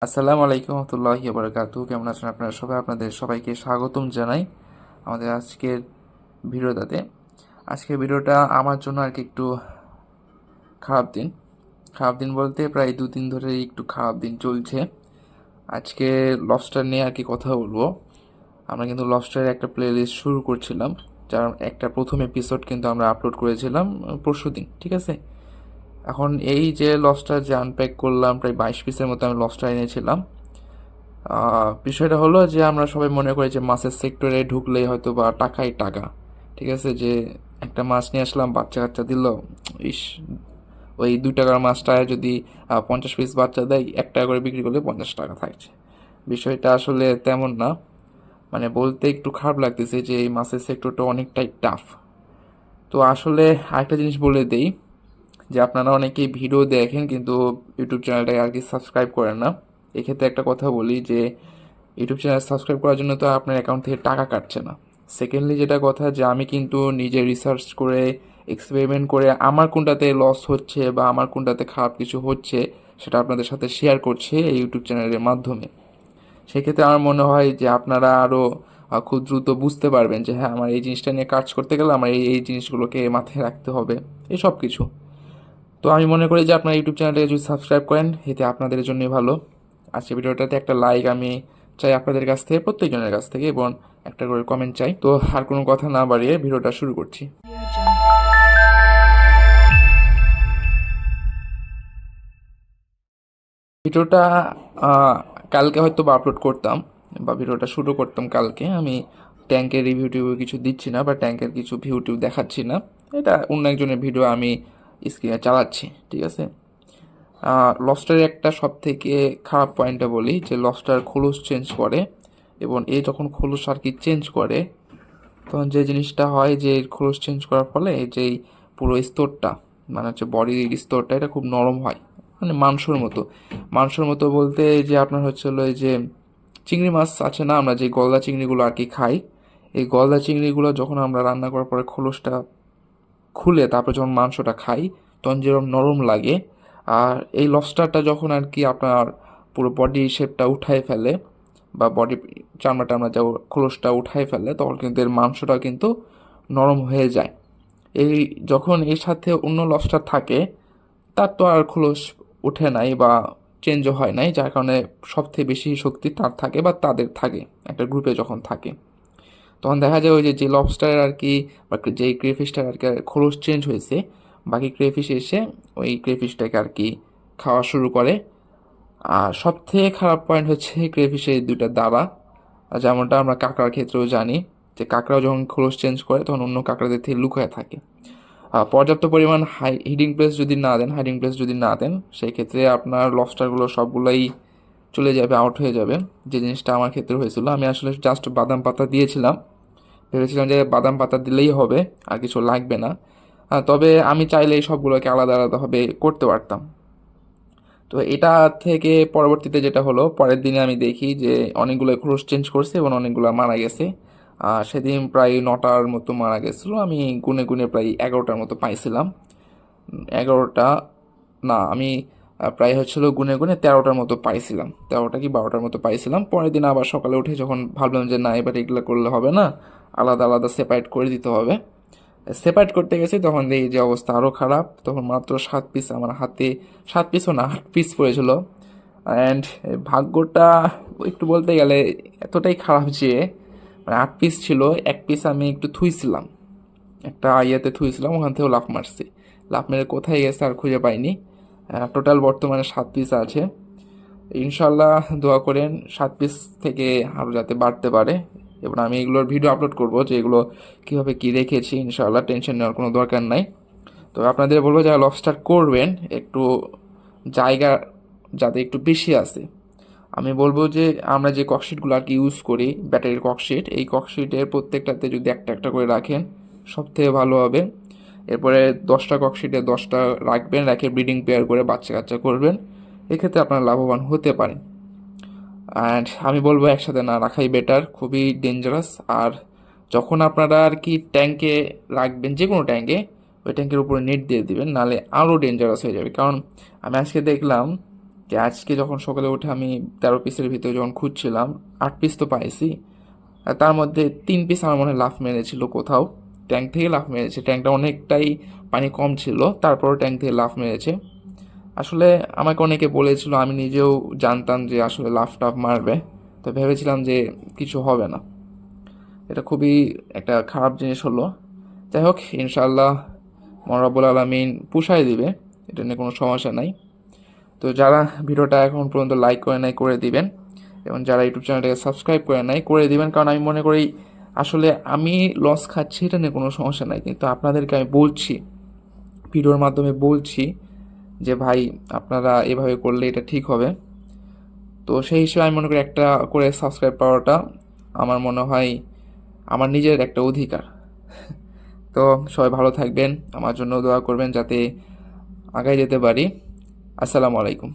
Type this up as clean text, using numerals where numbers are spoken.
আসসালামু আলাইকুম রহমতুল্লাহি ওয়া বারাকাতুহু। কেমন আছেন আপনারা সবাই? আপনাদের সবাইকে স্বাগতম জানাই আমাদের আজকের ভিডিওটাতে। আজকের ভিডিওটা আমার জন্য আর কি একটু খারাপ দিন। খারাপ দিন বলতে প্রায় 2 দিন ধরে একটু খারাপ দিন চলছে। আজকে লবস্টার নিয়ে আর কি কথা বলবো। আমরা কিন্তু লবস্টারের একটা প্লেলিস্ট শুরু করছিলাম, যার একটা প্রথম এপিসোড কিন্তু আমরা আপলোড করেছিলাম পরশুদিন, ঠিক আছে? এখন এই যে লবস্টার যে আনপ্যাক করলাম, প্রায় 22 পিসের মতো আমি লবস্টার এনেছিলাম। বিষয়টা হলো যে আমরা সবাই মনে করি যে মাছের সেক্টরে ঢুকলেই হয়তো বা টাকাই টাকা, ঠিক আছে? যে একটা মাছ নিয়ে আসলাম, বাচ্চা কাচ্চা দিল, ইস, ওই 2 টাকার মাছটা যদি 50 পিস বাচ্চা দেয়, 1 টাকা করে বিক্রি করলে 50 টাকা থাকছে। বিষয়টা আসলে তেমন না। মানে বলতে একটু খারাপ লাগতেছে যে এই মাছের সেক্টরটা অনেকটাই টাফ। তো আসলে আরেকটা জিনিস বলে দেই, যে আপনারা অনেকেই ভিডিও দেখেন কিন্তু ইউটিউব চ্যানেলটাকে আর কি সাবস্ক্রাইব করেন না। এক্ষেত্রে একটা কথা বলি যে ইউটিউব চ্যানেল সাবস্ক্রাইব করার জন্য তো আপনার অ্যাকাউন্ট থেকে টাকা কাটছে না। সেকেন্ডলি যেটা কথা, যে আমি কিন্তু নিজে রিসার্চ করে এক্সপেরিমেন্ট করে আমার কোনটাতে লস হচ্ছে বা আমার কোনটাতে খারাপ কিছু হচ্ছে সেটা আপনাদের সাথে শেয়ার করছে এই ইউটিউব চ্যানেলের মাধ্যমে। সেক্ষেত্রে আমার মনে হয় যে আপনারা আরও খুব দ্রুত বুঝতে পারবেন যে হ্যাঁ, আমার এই জিনিসটা নিয়ে কাজ করতে গেলে আমার এই এই জিনিসগুলোকে মাথায় রাখতে হবে, এই সব কিছু। তো আমি মনে করি যে আপনার ইউটিউব চ্যানেলটাকে যদি সাবস্ক্রাইব করেন, এতে আপনাদের জন্যই ভালো। আজকে ভিডিওটাতে একটা লাইক আমি চাই আপনাদের কাছ থেকে, প্রত্যেকজনের কাছ থেকে, এবং একটা করে কমেন্ট চাই। তো আর কোনো কথা না বাড়িয়ে ভিডিওটা শুরু করছি। ভিডিওটা কালকে হয়তো বা আপলোড করতাম, বা ভিডিওটা শুরু করতাম কালকে। আমি ট্যাঙ্কের রিভিউ টিভিউ কিছু দিচ্ছি না, বা ট্যাঙ্কের কিছু ভিউ টিউ দেখাচ্ছি না। এটা অন্য একজনের ভিডিও আমি স্ক্রিনে চালাচ্ছি, ঠিক আছে? লবস্টারের একটা সব থেকে খারাপ পয়েন্টটা বলি, যে লবস্টার খোলস চেঞ্জ করে, এবং এ যখন খোলস আর কি চেঞ্জ করে, তখন যে জিনিসটা হয় যে খোলস চেঞ্জ করার ফলে যেই পুরো স্তরটা, মানে হচ্ছে বডির স্তরটা, এটা খুব নরম হয়, মানে মাংসর মতো। মাংসর মতো বলতে যে আপনার হচ্ছে হলো এই যে চিংড়ি মাছ আছে না, আমরা যে গলদা চিংড়িগুলো আর কি খাই, এই গলদা চিংড়িগুলো যখন আমরা রান্না করার পরে খোলসটা খুলে তারপর যখন মাংসটা খাই, তখন যেরকম নরম লাগে। আর এই লবস্টারটা যখন আর কি আপনার পুরো বডি শেপটা উঠায় ফেলে, বা বডি চামড়াটা আমরা যা খোলসটা উঠায় ফেলে, তখন কিন্তু এর মাংসটা কিন্তু নরম হয়ে যায়। এই যখন এর সাথে অন্য লবস্টার থাকে, তার তো আর খোলস উঠে নাই বা চেঞ্জও হয় নাই, যার কারণে সবথেকে বেশি শক্তি তার থাকে, বা তাদের থাকে একটা গ্রুপে যখন থাকে। তখন দেখা যায় ওই যে যে লবস্টারের আর কি, বা যেই ক্রেফিশটার আর কি খোলস চেঞ্জ হয়েছে, বাকি ক্রেফিশ এসে ওই ক্রেফিশটাকে আর কি খাওয়া শুরু করে। আর সবথেকে খারাপ পয়েন্ট হচ্ছে ক্রেফিশের 2টা দাবা। যেমনটা আমরা কাঁকড়ার ক্ষেত্রেও জানি, যে কাঁকড়াও যখন খোলস চেঞ্জ করে তখন অন্য কাঁকড়াদের থেকে লুকায় থাকে। পর্যাপ্ত পরিমাণ হাইডিং প্লেস যদি না দেন, সেই ক্ষেত্রে আপনার লবস্টারগুলো সবগুলোই চলে যাবে, আউট হয়ে যাবে। যে জিনিসটা আমার ক্ষেত্রে হয়েছিল, আমি আসলে জাস্ট বাদাম পাতা দিয়েছিলাম, ভেবেছিলাম যে বাদাম পাতা দিলেই হবে, আর কিছু লাগবে না। তবে আমি চাইলে এই সবগুলোকে আলাদা আলাদাভাবে করতে পারতাম। তো এটা থেকে পরবর্তীতে যেটা হলো, পরের দিনে আমি দেখি যে অনেকগুলো ক্রোশ চেঞ্জ করছে এবং অনেকগুলো মারা গেছে। সেদিন প্রায় 9টার মতো মারা গেছিলো। আমি গুনে গুনে প্রায় 11টার মতো পাইছিলাম। 11টা না, আমি প্রায় হচ্ছিল গুনে গুনে 13টার মতো পাইছিলাম, 13টা কি 12টার মতো পাইছিলাম। পরের দিন আবার সকালে উঠে যখন ভাবলাম যে না, এবার এগুলো করলে হবে না, আলাদা আলাদা সেপারেট করে দিতে হবে, সেপারেট করতে গেছি, তখন দেখি যে অবস্থা আরও খারাপ। তখন মাত্র 7 পিস আমার হাতে, 7 পিসও না, 8 পিস পড়েছিল। অ্যান্ড ভাগ্যটা একটু বলতে গেলে এতটাই খারাপ যে, মানে 8 পিস ছিল, 1 পিস আমি একটু থুইছিলাম, একটা ইয়েতে থুইছিলাম, ওখান থেকেও লাফ মারছি। লাফ মেরে কোথায় গেছে আর খুঁজে পাইনি। টোটাল বর্তমানে 7 পিস আছে। ইনশাল্লাহ দোয়া করেন 7 পিস থেকে আরও যাতে বাড়তে পারে, এবং আমি এগুলোর ভিডিও আপলোড করব যে এগুলো কীভাবে কী রেখেছি। ইনশাল্লাহ টেনশন নেওয়ার কোনো দরকার নাই। তো আপনাদের বলবো যারা লবস্টার করবেন, একটু জায়গা যাতে একটু বেশি আছে। আমি বলবো যে আমরা যে ককশিটগুলো আর কি ইউজ করি, ব্যাটারির ককশিট, এই ককশিটের প্রত্যেকটাতে যদি একটা একটা করে রাখেন, সব থেকে ভালো হবে। এরপরে 10টা ককশিটে 10টা রাখবেন, রেখে ব্রিডিং পেয়ার করে বাচ্চা কাচ্চা করবেন। এক্ষেত্রে আপনারা লাভবান হতে পারেন। অ্যান্ড আমি বলবো একসাথে না রাখাই বেটার, খুবই ডেঞ্জারাস। আর যখন আপনারা আর কি ট্যাঙ্কে রাখবেন, যে কোনো ট্যাঙ্কে, ওই ট্যাঙ্কের উপরে নেট দিয়ে দিবেন, নাহলে আরও ডেঞ্জারাস হয়ে যাবে। কারণ আমি আজকে দেখলাম যে আজকে যখন সকালে উঠে আমি 13 পিসের ভিতরে যখন খুঁজছিলাম, 8 পিস তো পাইছি। আর তার মধ্যে 3 পিস আমার মনে হয় লাফ মেরেছিল কোথাও, ট্যাঙ্ক থেকে লাফ মেরেছে। ট্যাঙ্কটা অনেকটাই পানি কম ছিল, তারপরও ট্যাঙ্ক থেকে লাফ মেরেছে। আসলে আমাকে অনেকে বলেছিল, আমি নিজেও জানতাম যে আসলে লাফ টাফ মারবে, তো ভেবেছিলাম যে কিছু হবে না। এটা খুবই একটা খারাপ জিনিস হলো। যাই হোক, ইনশাআল্লাহ মহান রব্বুল আলামিন পুষায় দিবে, এটা নিয়ে কোনো সমস্যা নাই। তো যারা ভিডিওটা এখন পর্যন্ত লাইক করে নাই করে দিবেন, এবং যারা ইউটিউব চ্যানেলটাকে সাবস্ক্রাইব করে নাই করে দিবেন, কারণ আমি মনে করি আসলে আমি লস খাচ্ছি এটা নিয়ে কোনো সমস্যা নাই, কিন্তু আপনাদেরকে আমি বলছি, ভিডিওর মাধ্যমে বলছি যে ভাই আপনারা এভাবে করলে এটা ঠিক হবে। তো সেই হিসেবে আমি মনে করি একটা করে সাবস্ক্রাইব পাওয়াটা আমার মনে হয় আমার নিজের একটা অধিকার। তো সবাই ভালো থাকবেন, আমার জন্য দোয়া করবেন যাতে আগায় যেতে পারি। আসসালামু আলাইকুম।